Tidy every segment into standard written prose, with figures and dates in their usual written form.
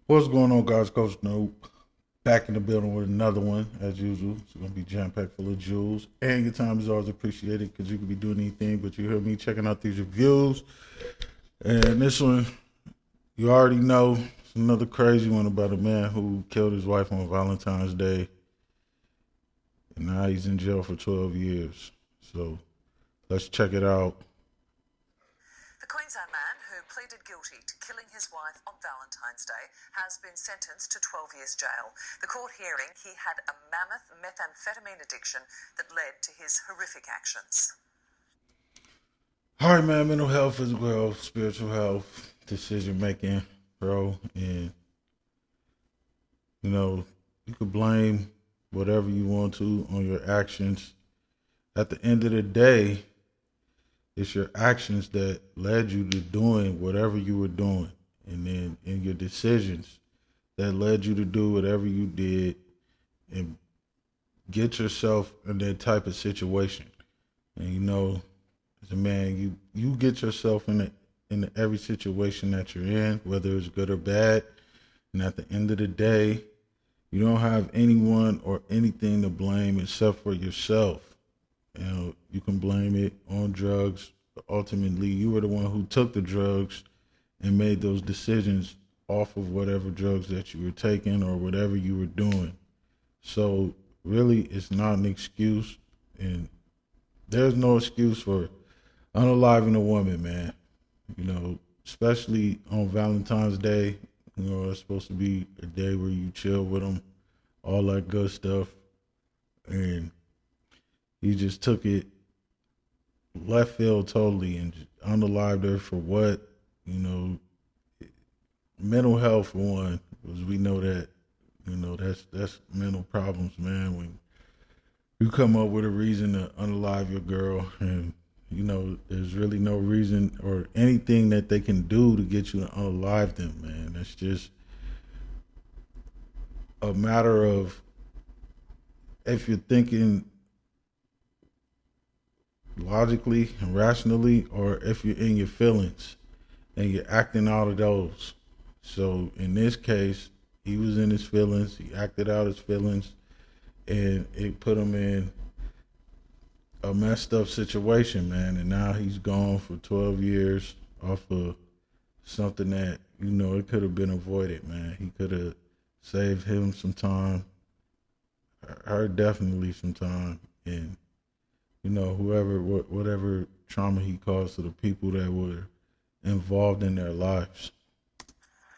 What's going on, guys? Coach Nope back in the building with another one, as usual. It's going to be jam packed full of jewels. And your time is always appreciated because you could be doing anything, but you hear me checking out these reviews. And this one, you already know, it's another crazy one about a man who killed his wife on Valentine's Day. And now he's in jail for 12 years. So let's check it out. The Queensland man who pleaded guilty to killing his wife on Valentine's Day has been sentenced to 12 years jail. The court hearing, he had a mammoth methamphetamine addiction that led to his horrific actions. All right, man, mental health, physical health, spiritual health, decision making, bro. And, you could blame whatever you want to on your actions. At the end of the day, it's your actions that led you to doing whatever you were doing. And then in your decisions that led you to do whatever you did and get yourself in that type of situation. And as a man, you get yourself in every situation that you're in, whether it's good or bad. And at the end of the day, you don't have anyone or anything to blame except for yourself. You can blame it on drugs, but ultimately you were the one who took the drugs and made those decisions off of whatever drugs that you were taking or whatever you were doing. So really, it's not an excuse, and there's no excuse for unaliving a woman, man. Especially on Valentine's Day. It's supposed to be a day where you chill with them, all that good stuff, and he just took it left field totally and just unalived her for what? Mental health for one, because we know that, that's mental problems, man. When you come up with a reason to unalive your girl and, there's really no reason or anything that they can do to get you to unalive them, man. That's just a matter of if you're thinking logically and rationally, or if you're in your feelings and you're acting out of those. So in this case, he was in his feelings, he acted out his feelings, and it put him in a messed up situation, man. And now he's gone for 12 years off of something that, it could have been avoided, man. He could have saved him some time, her definitely some time, and whatever trauma he caused to the people that were involved in their lives.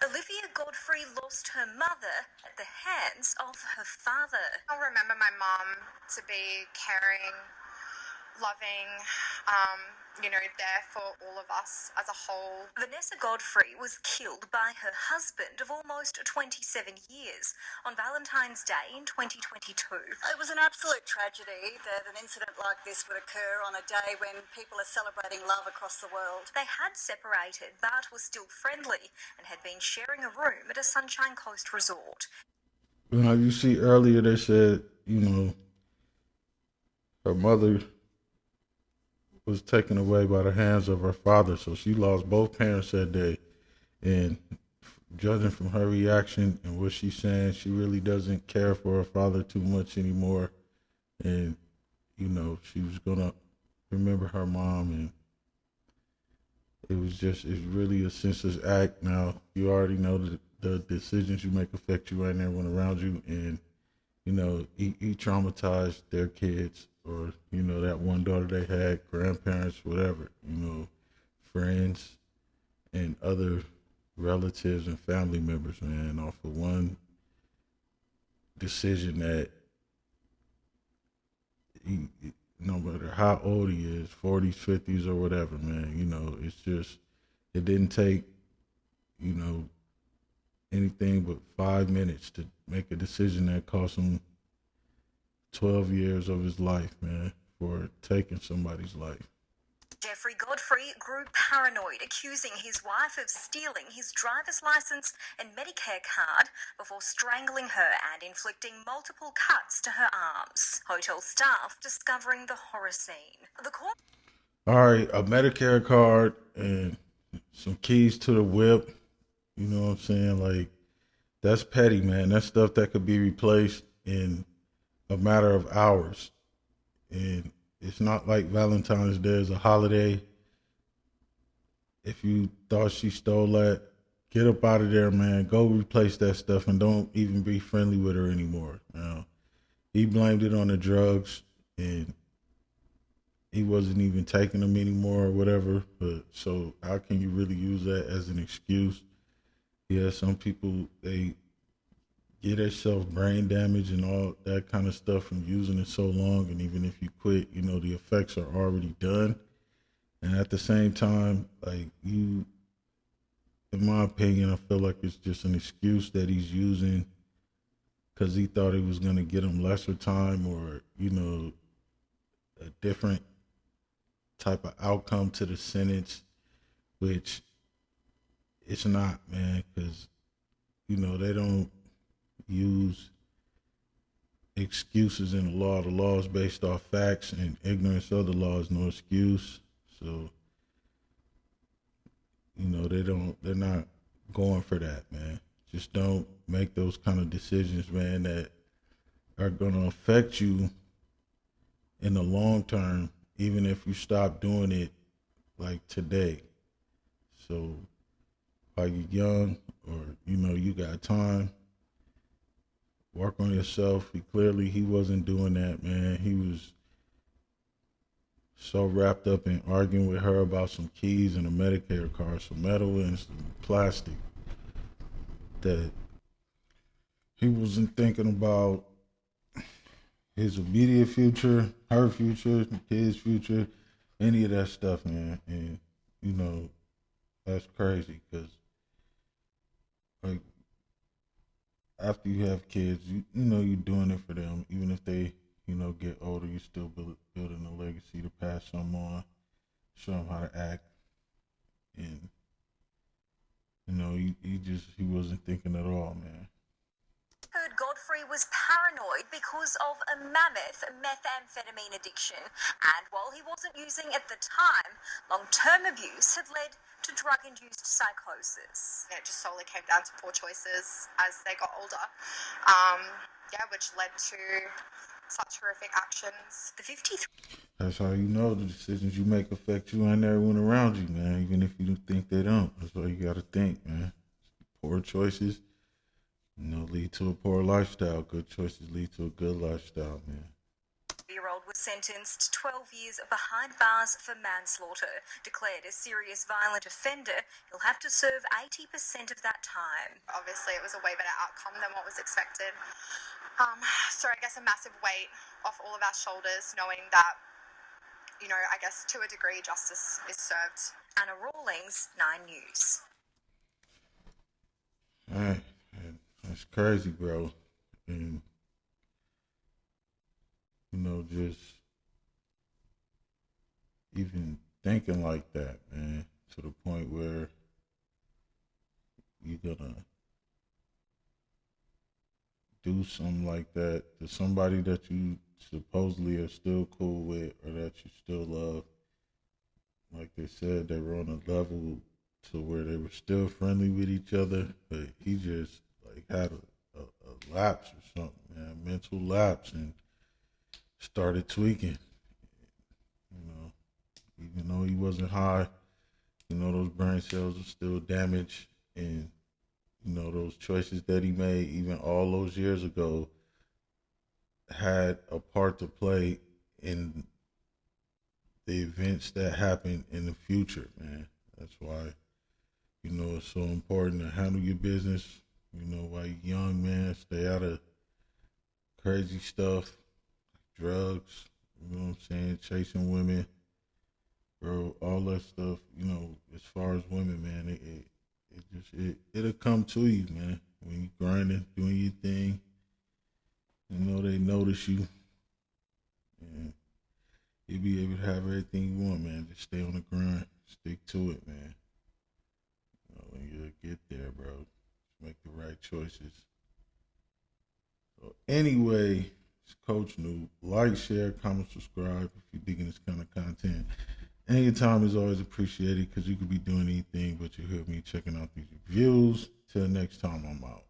Olivia Godfrey lost her mother at the hands of her father. I'll remember my mom to be caring, loving, there for all of us as a whole. Vanessa Godfrey was killed by her husband of almost 27 years on Valentine's Day in 2022. It was an absolute tragedy that an incident like this would occur on a day when people are celebrating love across the world. They had separated but were still friendly and had been sharing a room at a Sunshine Coast resort. You see earlier they said, her mother was taken away by the hands of her father, so she lost both parents that day. And judging from her reaction and what she's saying, she really doesn't care for her father too much anymore. And she was gonna remember her mom, and it's really a senseless act. Now you already know that the decisions you make affect you and everyone around you, and he traumatized their kids, or that one daughter they had, grandparents, whatever, friends and other relatives and family members, man, off of one decision that he, no matter how old he is, 40s, 50s, or whatever, man, it's just, it didn't take, anything but 5 minutes to make a decision that cost him 12 years of his life, man, for taking somebody's life. Jeffrey Godfrey grew paranoid, accusing his wife of stealing his driver's license and Medicare card before strangling her and inflicting multiple cuts to her arms. Hotel staff discovering the horror scene. The court... All right, a Medicare card and some keys to the whip. You know what I'm saying? Like, That's petty, man. That's stuff that could be replaced in a matter of hours. And it's not like Valentine's Day is a holiday. If you thought she stole that, get up out of there, man. Go replace that stuff and don't even be friendly with her anymore. Now, he blamed it on the drugs and he wasn't even taking them anymore or whatever. But so how can you really use that as an excuse? Yeah, some people, they get themselves brain damage and all that kind of stuff from using it so long. And even if you quit, the effects are already done. And at the same time, like in my opinion, I feel like it's just an excuse that he's using because he thought it was going to get him lesser time or, a different type of outcome to the sentence, which it's not, man, because, they don't use excuses in the law. The law is based off facts, and ignorance of the law is no excuse. So, they're not going for that, man. Just don't make those kind of decisions, man, that are going to affect you in the long term, even if you stop doing it like today. So while you're young or, you got time, work on yourself. He wasn't doing that, man. He was so wrapped up in arguing with her about some keys and a Medicare card, some metal and some plastic, that he wasn't thinking about his immediate future, her future, his future, any of that stuff, man. And, that's crazy because, like, after you have kids, you're doing it for them. Even if they, get older, you still building a legacy to pass some on, show them how to act. And, he wasn't thinking at all, man. Heard Godfrey was paranoid because of a mammoth methamphetamine addiction, and while he wasn't using at the time, long-term abuse had led to drug-induced psychosis. It just solely came down to poor choices as they got older, which led to such horrific actions. The 53. That's how you know the decisions you make affect you and everyone around you, man, even if you think they don't. That's what you got to think, man. Poor choices, lead to a poor lifestyle. Good choices lead to a good lifestyle, man. Year-old was sentenced to 12 years behind bars for manslaughter. Declared a serious violent offender, he'll have to serve 80% of that time. Obviously, it was a way better outcome than what was expected. So I guess a massive weight off all of our shoulders, knowing that, I guess to a degree justice is served. Anna Rawlings, 9 News. All right. That's crazy, bro. And, just even thinking like that, man, to the point where you're going to do something like that to somebody that you supposedly are still cool with or that you still love. Like they said, they were on a level to where they were still friendly with each other, but he just had a lapse or something, man, mental lapse, and started tweaking. Even though he wasn't high, those brain cells were still damaged, and those choices that he made even all those years ago had a part to play in the events that happen in the future, man. That's why, it's so important to handle your business, while you're young, man. Stay out of crazy stuff, drugs, chasing women, bro, all that stuff, as far as women, man, it'll come to you, man. When you grinding, doing your thing, they notice you, and you'll be able to have everything you want, man. Just stay on the grind, stick to it, man. And you'll get there, bro. Just make the right choices. So anyway, it's Coach Noob. Like, share, comment, subscribe if you're digging this kind of content. And your time is always appreciated because you could be doing anything, but you hear me checking out these reviews. Till next time, I'm out.